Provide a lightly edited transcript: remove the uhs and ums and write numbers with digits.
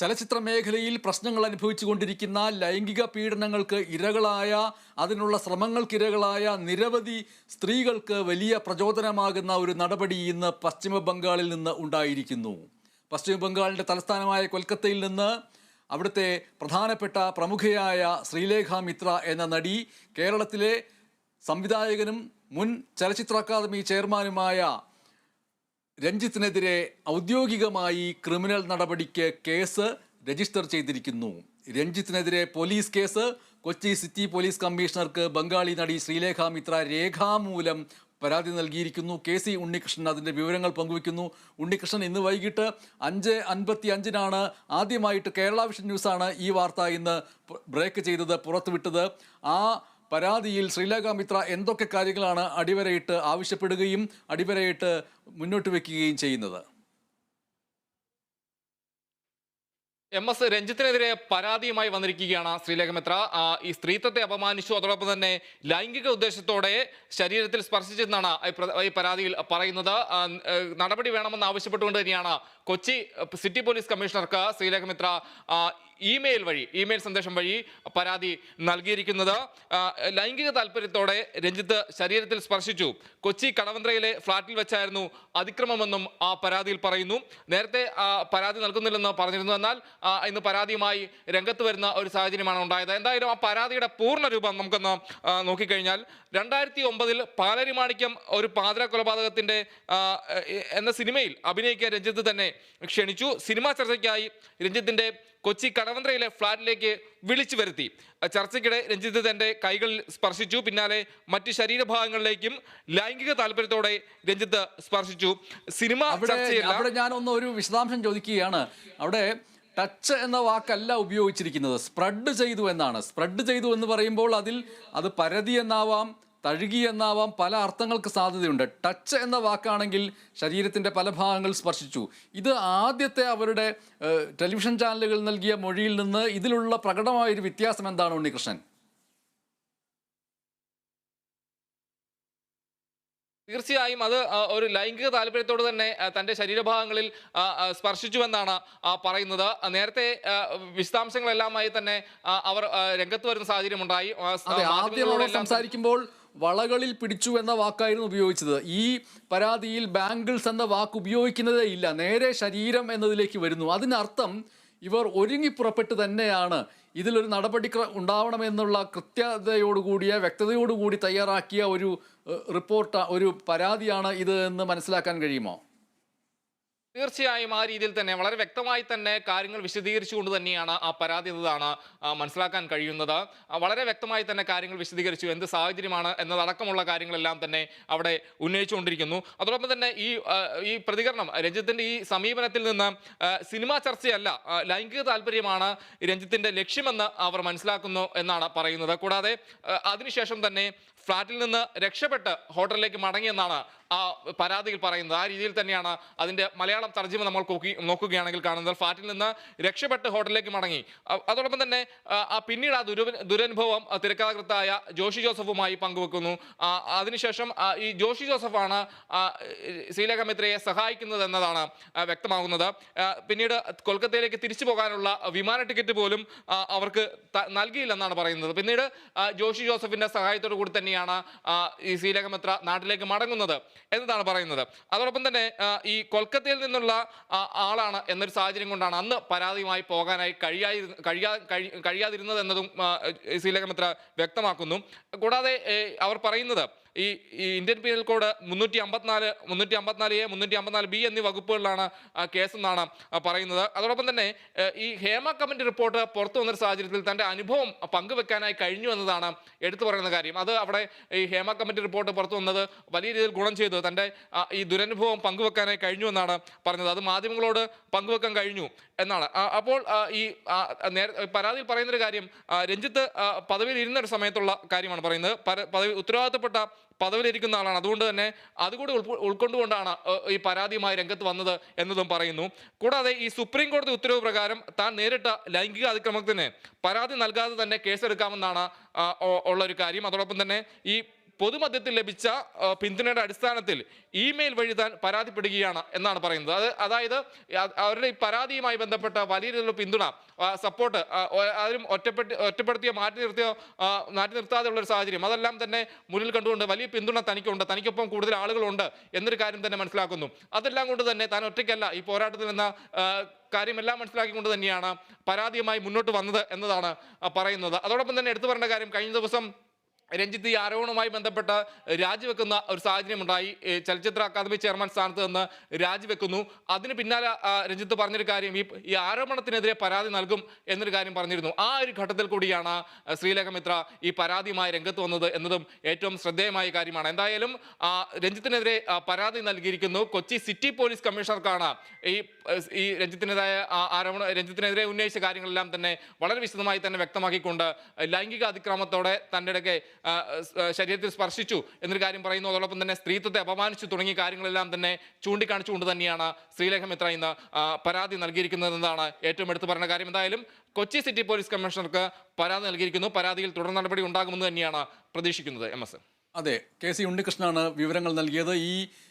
ചലച്ചിത്ര മേഖലയിൽ പ്രശ്നങ്ങൾ അനുഭവിച്ചുകൊണ്ടിരിക്കുന്ന ലൈംഗിക പീഡനങ്ങൾക്ക് ഇരകളായ അതിനുള്ള ശ്രമങ്ങൾക്കിരകളായ നിരവധി സ്ത്രീകൾക്ക് വലിയ പ്രചോദനമാകുന്ന ഒരു നടപടി ഇന്ന് പശ്ചിമ ബംഗാളിൽ നിന്ന് ഉണ്ടായിരിക്കുന്നു. പശ്ചിമ ബംഗാളിൻ്റെ തലസ്ഥാനമായ കൊൽക്കത്തയിൽ നിന്ന് അവിടുത്തെ പ്രധാനപ്പെട്ട പ്രമുഖയായ ശ്രീലേഖ മിത്ര എന്ന നടി കേരളത്തിലെ സംവിധായകനും മുൻ ചലച്ചിത്ര അക്കാദമി ചെയർമാനുമായ രഞ്ജിത്തിനെതിരെ ഔദ്യോഗികമായി ക്രിമിനൽ നടപടിക്ക് കേസ് രജിസ്റ്റർ ചെയ്തിരിക്കുന്നു. രഞ്ജിത്തിനെതിരെ police case Kochi city police കമ്മീഷണർക്ക് ബംഗാളി നടി ശ്രീലേഖ മിത്ര രേഖാമൂലം പരാതി നൽകിയിരിക്കുന്നു. KC ഉണ്ണികൃഷ്ണൻ അതിൻ്റെ വിവരങ്ങൾ പങ്കുവയ്ക്കുന്നു. ഉണ്ണികൃഷ്ണൻ, ഇന്ന് വൈകിട്ട് 5:55 ആദ്യമായിട്ട് കേരള വിഷൻ ന്യൂസാണ് ഈ വാർത്ത ഇന്ന് ബ്രേക്ക് ചെയ്തത്, പുറത്തുവിട്ടത്. ആ പരാതിയിൽ ശ്രീലേഖ മിത്ര എന്തൊക്കെ കാര്യങ്ങളാണ് അടിവരയിട്ട് ആവശ്യപ്പെടുകയും അടിവരയിട്ട് മുന്നോട്ട് വയ്ക്കുകയും ചെയ്യുന്നത്? MS രഞ്ജിത്തിനെതിരെ പരാതിയുമായി വന്നിരിക്കുകയാണ് ശ്രീലേഖ മിത്ര. ഈ സ്ത്രീത്വത്തെ അപമാനിച്ചു, അതോടൊപ്പം തന്നെ ലൈംഗിക ഉദ്ദേശത്തോടെ ശരീരത്തിൽ സ്പർശിച്ചെന്നാണ് ഈ പരാതിയിൽ പറയുന്നത്. നടപടി വേണമെന്ന് ആവശ്യപ്പെട്ടുകൊണ്ട് തന്നെയാണ് കൊച്ചി സിറ്റി പോലീസ് കമ്മീഷണർക്ക് ശ്രീലേഖ മിത്ര ഇമെയിൽ സന്ദേശം വഴി പരാതി നൽകിയിരിക്കുന്നത്. ലൈംഗിക താല്പര്യത്തോടെ രഞ്ജിത്ത് ശരീരത്തിൽ സ്പർശിച്ചു. കൊച്ചി കടവന്ത്രയിലെ ഫ്ളാറ്റിൽ വെച്ചായിരുന്നു അതിക്രമമെന്നും ആ പരാതിയിൽ പറയുന്നു. നേരത്തെ പരാതി നൽകുന്നില്ലെന്ന് പറഞ്ഞിരുന്നു. എന്നാൽ ഇന്ന് പരാതിയുമായി രംഗത്ത് വരുന്ന ഒരു സാഹചര്യമാണ് ഉണ്ടായത്. എന്തായാലും ആ പരാതിയുടെ പൂർണ്ണ രൂപം നമുക്കൊന്ന് നോക്കിക്കഴിഞ്ഞാൽ 2009 പാലരിമാണിക്യം ഒരു പാതിര കൊലപാതകത്തിന്റെ എന്ന സിനിമയിൽ അഭിനയിക്കാൻ രഞ്ജിത്ത് തന്നെ ക്ഷണിച്ചു. സിനിമാ ചർച്ചയ്ക്കായി രഞ്ജിത്തിന്റെ കൊച്ചി കടവന്ത്രയിലെ ഫ്ളാറ്റിലേക്ക് വിളിച്ചു വരുത്തി. ചർച്ചയ്ക്കിടെ രഞ്ജിത്ത് തന്റെ കൈകളിൽ സ്പർശിച്ചു. പിന്നാലെ മറ്റ് ശരീരഭാഗങ്ങളിലേക്കും ലൈംഗിക താല്പര്യത്തോടെ രഞ്ജിത്ത് സ്പർശിച്ചു. സിനിമ അവിടെ ഞാനൊന്ന് ഒരു വിശദാംശം ചോദിക്കുകയാണ്. അവിടെ ടച്ച് എന്ന വാക്കല്ല ഉപയോഗിച്ചിരിക്കുന്നത്, സ്പ്രെഡ് ചെയ്തു എന്നാണ്. സ്പ്രെഡ് ചെയ്തു എന്ന് പറയുമ്പോൾ അത് പരതി എന്നാവാം, തഴുകി എന്നാവാം, പല അർത്ഥങ്ങൾക്ക് സാധ്യതയുണ്ട്. ടച്ച് എന്ന വാക്കാണെങ്കിൽ ശരീരത്തിൻ്റെ പല ഭാഗങ്ങൾ സ്പർശിച്ചു. ഇത് ആദ്യത്തെ അവരുടെ ടെലിവിഷൻ ചാനലുകൾ നൽകിയ മൊഴിയിൽ നിന്ന് ഇതിലുള്ള പ്രകടമായൊരു വ്യത്യാസം എന്താണ് ഉണ്ണികൃഷ്ണൻ? തീർച്ചയായും അത് ഒരു ലൈംഗിക താല്പര്യത്തോട് തന്നെ തൻ്റെ ശരീരഭാഗങ്ങളിൽ സ്പർശിച്ചുവെന്നാണ് പറയുന്നത്. നേരത്തെ വിശദാംശങ്ങളെല്ലാമായി തന്നെ അവർ രംഗത്ത് വരുന്ന സാഹചര്യം ഉണ്ടായി. സംസാരിക്കുമ്പോൾ വളകളിൽ പിടിച്ചു എന്ന വാക്കായിരുന്നു ഉപയോഗിച്ചത്. ഈ പരാതിയിൽ ബാംഗിൾസ് എന്ന വാക്ക് ഉപയോഗിക്കുന്നതേ ഇല്ല, നേരെ ശരീരം എന്നതിലേക്ക് വരുന്നു. അതിനർത്ഥം ഇവർ ഒരുങ്ങി പുറപ്പെട്ട് തന്നെയാണ് ഇതിലൊരു നടപടി ഉണ്ടാവണമെന്നുള്ള കൃത്യതയോടുകൂടിയ വ്യക്തതയോടുകൂടി തയ്യാറാക്കിയ ഒരു ഒരു പരാതിയാണ് ഇത് എന്ന് മനസ്സിലാക്കാൻ കഴിയുമോ? തീർച്ചയായും ആ രീതിയിൽ തന്നെ വളരെ വ്യക്തമായി തന്നെ കാര്യങ്ങൾ വിശദീകരിച്ചുകൊണ്ട് തന്നെയാണ് ആ പരാതി എന്നതാണ് മനസ്സിലാക്കാൻ കഴിയുന്നത്. വളരെ വ്യക്തമായി തന്നെ കാര്യങ്ങൾ വിശദീകരിച്ചു, എന്ത് സാഹചര്യമാണ് എന്നതടക്കമുള്ള കാര്യങ്ങളെല്ലാം തന്നെ അവിടെ ഉന്നയിച്ചുകൊണ്ടിരിക്കുന്നു. അതോടൊപ്പം തന്നെ ഈ പ്രതികരണം, രഞ്ജിത്തിന്റെ ഈ സമീപനത്തിൽ നിന്ന് സിനിമാ ചർച്ചയല്ല, ലൈംഗിക താല്പര്യമാണ് രഞ്ജിത്തിന്റെ ലക്ഷ്യമെന്ന് അവർ മനസ്സിലാക്കുന്നു എന്നാണ് പറയുന്നത്. കൂടാതെ അതിനുശേഷം തന്നെ ഫ്ളാറ്റിൽ നിന്ന് രക്ഷപ്പെട്ട് ഹോട്ടലിലേക്ക് മടങ്ങിയെന്നാണ് ആ പരാതിയിൽ പറയുന്നത്. ആ രീതിയിൽ തന്നെയാണ് അതിൻ്റെ മലയാളം തർജ്ജിമ നമ്മൾ നോക്കുകയാണെങ്കിൽ കാണുന്നത്. ഫ്ളാറ്റിൽ നിന്ന് രക്ഷപ്പെട്ട് ഹോട്ടലിലേക്ക് മടങ്ങി. അതോടൊപ്പം തന്നെ പിന്നീട് ആ ദുരനുഭവം തിരക്കഥാകൃത്തായ ജോഷി ജോസഫുമായി പങ്കുവെക്കുന്നു. അതിനുശേഷം ഈ ജോഷി ജോസഫാണ് ശ്രീലേഖ മിത്രയെ സഹായിക്കുന്നത് എന്നതാണ് വ്യക്തമാകുന്നത്. പിന്നീട് കൊൽക്കത്തയിലേക്ക് തിരിച്ചു പോകാനുള്ള വിമാന ടിക്കറ്റ് പോലും അവർക്ക് നൽകിയില്ലെന്നാണ് പറയുന്നത്. പിന്നീട് ജോഷി ജോസഫിന്റെ സഹായത്തോടു കൂടി തന്നെയാണ് ഈ ശ്രീലേഖ മിത്ര നാട്ടിലേക്ക് മടങ്ങുന്നത് എന്നതാണ് പറയുന്നത്. അതോടൊപ്പം തന്നെ ഈ കൊൽക്കത്തയിൽ നിന്നുള്ള ആളാണ് എന്നൊരു സാഹചര്യം കൊണ്ടാണ് അന്ന് പരാതിയുമായി പോകാനായി കഴിയാതിരുന്നത് എന്നതും ശ്രീലേഖ മിത്ര വ്യക്തമാക്കുന്നു. കൂടാതെ അവർ പറയുന്നത് ഈ Indian penal code 354A 354B എന്നീ വകുപ്പുകളിലാണ് കേസെന്നാണ് പറയുന്നത്. അതോടൊപ്പം തന്നെ ഈ ഹേമ കമ്മിറ്റി റിപ്പോർട്ട് പുറത്തു വന്നൊരു സാഹചര്യത്തിൽ തൻ്റെ അനുഭവം പങ്കുവെക്കാനായി കഴിഞ്ഞു എന്നതാണ് എടുത്തു പറയുന്ന കാര്യം. അത് അവിടെ ഈ ഹേമ കമ്മിറ്റി റിപ്പോർട്ട് പുറത്തു വന്നത് വലിയ രീതിയിൽ ഗുണം ചെയ്തു, തൻ്റെ ഈ ദുരനുഭവം പങ്കുവെക്കാനായി കഴിഞ്ഞു എന്നാണ് പറഞ്ഞത്. അത് മാധ്യമങ്ങളോട് പങ്കുവെക്കാൻ കഴിഞ്ഞു എന്നാണ്. അപ്പോൾ ഈ പരാതിയിൽ പറയുന്നൊരു കാര്യം, രഞ്ജിത്ത് പദവിയിൽ ഇരുന്നൊരു സമയത്തുള്ള കാര്യമാണ് പറയുന്നത്. ഉത്തരവാദിത്തപ്പെട്ട പദവിയിലിരിക്കുന്ന ആളാണ്, അതുകൊണ്ട് തന്നെ അതുകൂടി ഉൾക്കൊണ്ടുകൊണ്ടാണ് ഈ പരാതിയുമായി രംഗത്ത് വന്നത് എന്നതും പറയുന്നു. കൂടാതെ ഈ സുപ്രീം കോടതി ഉത്തരവ് പ്രകാരം താൻ നേരിട്ട ലൈംഗിക അതിക്രമത്തിന് പരാതി നൽകാതെ തന്നെ കേസെടുക്കാമെന്നാണ് ഉള്ളൊരു കാര്യം. അതോടൊപ്പം തന്നെ ഈ പൊതുമധ്യത്തിൽ ലഭിച്ച പിന്തുണയുടെ അടിസ്ഥാനത്തിൽ ഇമെയിൽ വഴി താൻ പരാതിപ്പെടുകയാണ് എന്നാണ് പറയുന്നത്. അതായത് അവരുടെ ഈ പരാതിയുമായി ബന്ധപ്പെട്ട വലിയ രീതിയിലുള്ള പിന്തുണ, സപ്പോർട്ട്, ആരും ഒറ്റപ്പെടുത്തിയോ മാറ്റി നിർത്താതെ ഉള്ള ഒരു സാഹചര്യം, അതെല്ലാം തന്നെ മുന്നിൽ കണ്ടുകൊണ്ട് വലിയ പിന്തുണ തനിക്കുണ്ട്, തനിക്കൊപ്പം കൂടുതൽ ആളുകളുണ്ട് എന്നൊരു കാര്യം തന്നെ മനസ്സിലാക്കുന്നു. അതെല്ലാം കൊണ്ട് തന്നെ താൻ ഒറ്റയ്ക്കല്ല ഈ പോരാട്ടത്തിൽ എന്ന കാര്യമെല്ലാം മനസ്സിലാക്കിക്കൊണ്ട് തന്നെയാണ് പരാതിയുമായി മുന്നോട്ട് വന്നത് എന്നതാണ് പറയുന്നത്. അതോടൊപ്പം തന്നെ എടുത്തു പറഞ്ഞ കാര്യം, കഴിഞ്ഞ ദിവസം രഞ്ജിത്ത് ഈ ആരോപണവുമായി ബന്ധപ്പെട്ട് രാജിവെക്കുന്ന ഒരു സാഹചര്യം ഉണ്ടായി. ചലച്ചിത്ര അക്കാദമി ചെയർമാൻ സ്ഥാനത്ത് നിന്ന് രാജിവെക്കുന്നു. അതിന് പിന്നാലെ രഞ്ജിത്ത് പറഞ്ഞൊരു കാര്യം, ഈ ആരോപണത്തിനെതിരെ പരാതി നൽകും എന്നൊരു കാര്യം പറഞ്ഞിരുന്നു. ആ ഒരു ഘട്ടത്തിൽ കൂടിയാണ് ശ്രീലേഖ മിത്ര ഈ പരാതിയുമായി രംഗത്ത് വന്നത് എന്നതും ഏറ്റവും ശ്രദ്ധേയമായ കാര്യമാണ്. എന്തായാലും രഞ്ജിത്തിനെതിരെ പരാതി നൽകിയിരിക്കുന്നു. കൊച്ചി സിറ്റി പോലീസ് കമ്മീഷണർക്കാണ് ഈ രഞ്ജിത്തിനെതിരെ ഉന്നയിച്ച കാര്യങ്ങളെല്ലാം തന്നെ വളരെ വിശദമായി തന്നെ വ്യക്തമാക്കിക്കൊണ്ട് ലൈംഗിക അതിക്രമത്തോടെ തൻ്റെ ഇടയ്ക്ക് ശരീരത്തിൽ സ്പർശിച്ചു എന്നൊരു കാര്യം പറയുന്നു. അതോടൊപ്പം തന്നെ സ്ത്രീത്വത്തെ അപമാനിച്ചു തുടങ്ങിയ കാര്യങ്ങളെല്ലാം തന്നെ ചൂണ്ടിക്കാണിച്ചുകൊണ്ട് തന്നെയാണ് ശ്രീലേഖ മിത്ര ഇന്ന് പരാതി നൽകിയിരിക്കുന്നതെന്നാണ് ഏറ്റവും എടുത്തു പറഞ്ഞ കാര്യം. എന്തായാലും കൊച്ചി സിറ്റി പോലീസ് കമ്മീഷണർക്ക് പരാതി നൽകിയിരിക്കുന്നു. പരാതിയിൽ തുടർ നടപടി ഉണ്ടാകുമെന്ന് തന്നെയാണ് പ്രതീക്ഷിക്കുന്നത്. MS. അതെ, KC ഉണ്ണികൃഷ്ണനാണ് വിവരങ്ങൾ നൽകിയത്. ഈ